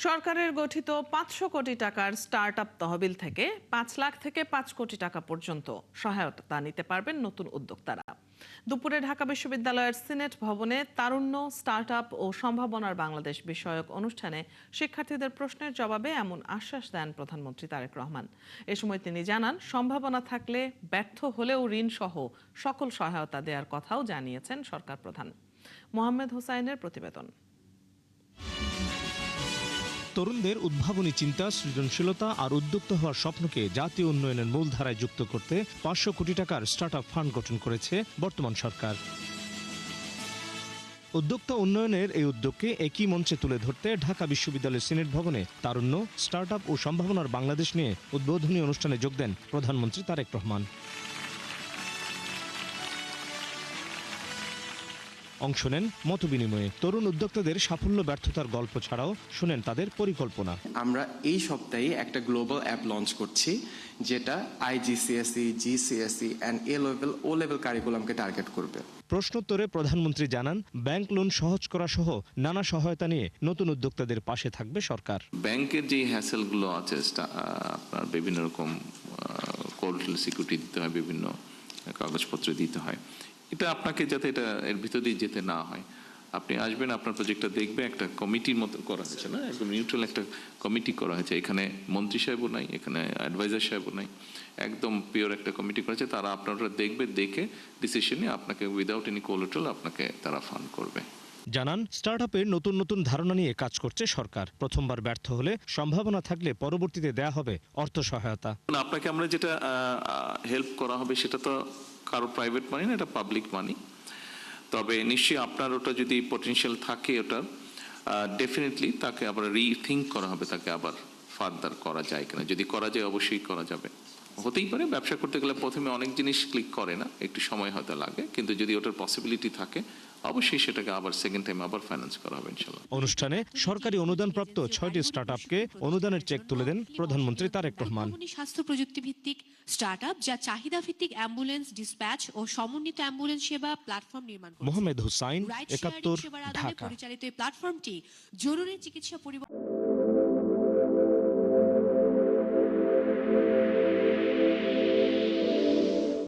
সরকারের গঠিত 500 কোটি টাকার স্টার্টআপ তহবিল থেকে 5 লাখ থেকে 5 কোটি টাকা পর্যন্ত সহায়তা নিতে পারবেন নতুন উদ্যোক্তারা। দুপুরে ঢাকা বিশ্ববিদ্যালয়ের সিনেট ভবনে তারুণ্য, স্টার্টআপ ও সম্ভাবনার বাংলাদেশ বিষয়ক অনুষ্ঠানে শিক্ষার্থীদের প্রশ্নের জবাবে এমন আশ্বাস দেন প্রধানমন্ত্রী তারেক রহমান। এ সময় তিনি জানান, সম্ভাবনা থাকলে ব্যর্থ হলেও ঋণ সহ সকল সহায়তা দেওয়ার কথাও জানিয়েছেন সরকার প্রধান। মোহাম্মদ হোসাইনের প্রতিবেদন। তরুণদের উদ্ভাবনী চিন্তা, সৃজনশীলতা আর উদ্যোক্তা হওয়ার স্বপ্নকে জাতীয় উন্নয়নের মূলধারায় যুক্ত করতে 500 কোটি টাকার স্টার্টআপ ফান্ড গঠন করেছে বর্তমান সরকার। উদ্যোক্তা উন্নয়নের এই উদ্যোগকে একই মঞ্চে তুলে ধরতে ঢাকা বিশ্ববিদ্যালয়ের সিনেট ভবনে তারুণ্য, স্টার্টআপ ও সম্ভাবনার বাংলাদেশ নিয়ে উদ্বোধনী অনুষ্ঠানে যোগ দেন প্রধানমন্ত্রী তারেক রহমান। অংশ নেন মতবিনিময়ে। তরুণ উদ্যোক্তাদের সাফল্য ব্যর্থতার গল্প ছাড়াও শুনেন তাদের পরিকল্পনা। আমরা এই সপ্তাহে একটা গ্লোবাল অ্যাপ লঞ্চ করছি, যেটা IGCSE, GCSE and O level কারিকুলামকে টার্গেট করবে। প্রশ্নোত্তরে প্রধানমন্ত্রী জানান, ব্যাংক লোন সহজ করা সহ নানা সহায়তা নিয়ে নতুন উদ্যোক্তাদের পাশে থাকবে সরকার। ব্যাংকের যে হ্যাসেলগুলো আছে, আপনার বিভিন্ন রকম কোল্যাটারাল সিকিউরিটি দিতে হয়, বিভিন্ন কাগজপত্র দিতে হয়, এটা আপনাকে যাতে এটা এর ভিতর দিয়ে যেতে না হয়, আপনি আসবেন, আপনার প্রজেক্টটা দেখবে, একটা কমিটির মতো করা হয়েছে, না একদম নিউট্রাল একটা কমিটি করা হয়েছে। এখানে মন্ত্রী সাহেবও নাই, এখানে অ্যাডভাইজার সাহেবও নাই, একদম পিওর একটা কমিটি করেছে। তারা আপনারা দেখবে, দেখে ডিসিশনে আপনাকে উইদাউট এনি কোল্যাটারাল আপনাকে তারা ফান্ড করবে। জানান, স্টার্টআপের নতুন নতুন ধারণা নিয়ে কাজ করছে সরকার। প্রথমবার ব্যর্থ হলে সম্ভাবনা থাকলে পরবর্তীতে দেয়া হবে অর্থ সহায়তা। আপনাকে আমরা যেটা হেল্প করা হবে সেটা তো কারো প্রাইভেট মানি না, এটা পাবলিক মানি। তবে নিশ্চয়ই আপনার ওটা যদি পটেনশিয়াল থাকে, ওটার ডেফিনেটলি তাকে আবার রিথিঙ্ক করা হবে, তাকে আবার ফার্দার করা যায় কিনা। যদি করা যায় অবশ্যই করা যাবে। হতেই পারে ব্যবসা করতে গেলে প্রথমে অনেক জিনিস ক্লিক করে না, একটু সময় হয়তো লাগে, কিন্তু যদি ওটার পসিবিলিটি থাকে অবশ্যই সেটাকে আবার সেকেন্ড টাইম আবার ফাইন্যান্স করা হবে ইনশাআল্লাহ। অনুষ্ঠানে সরকারি অনুদানপ্রাপ্ত 6টি স্টার্টআপকে অনুদানের চেক তুলে দেন প্রধানমন্ত্রী তারেক রহমান। স্বাস্থ্য প্রযুক্তি ভিত্তিক স্টার্টআপ যা চাহিদা ভিত্তিক অ্যাম্বুলেন্স ডিসপ্যাচ ও সমন্বিত অ্যাম্বুলেন্স সেবা প্ল্যাটফর্ম নির্মাণ করছে। মোহাম্মদ হোসাইন, 71, ঢাকা। পরিচালিত এই প্ল্যাটফর্মটি জরুরি চিকিৎসা পরিবহন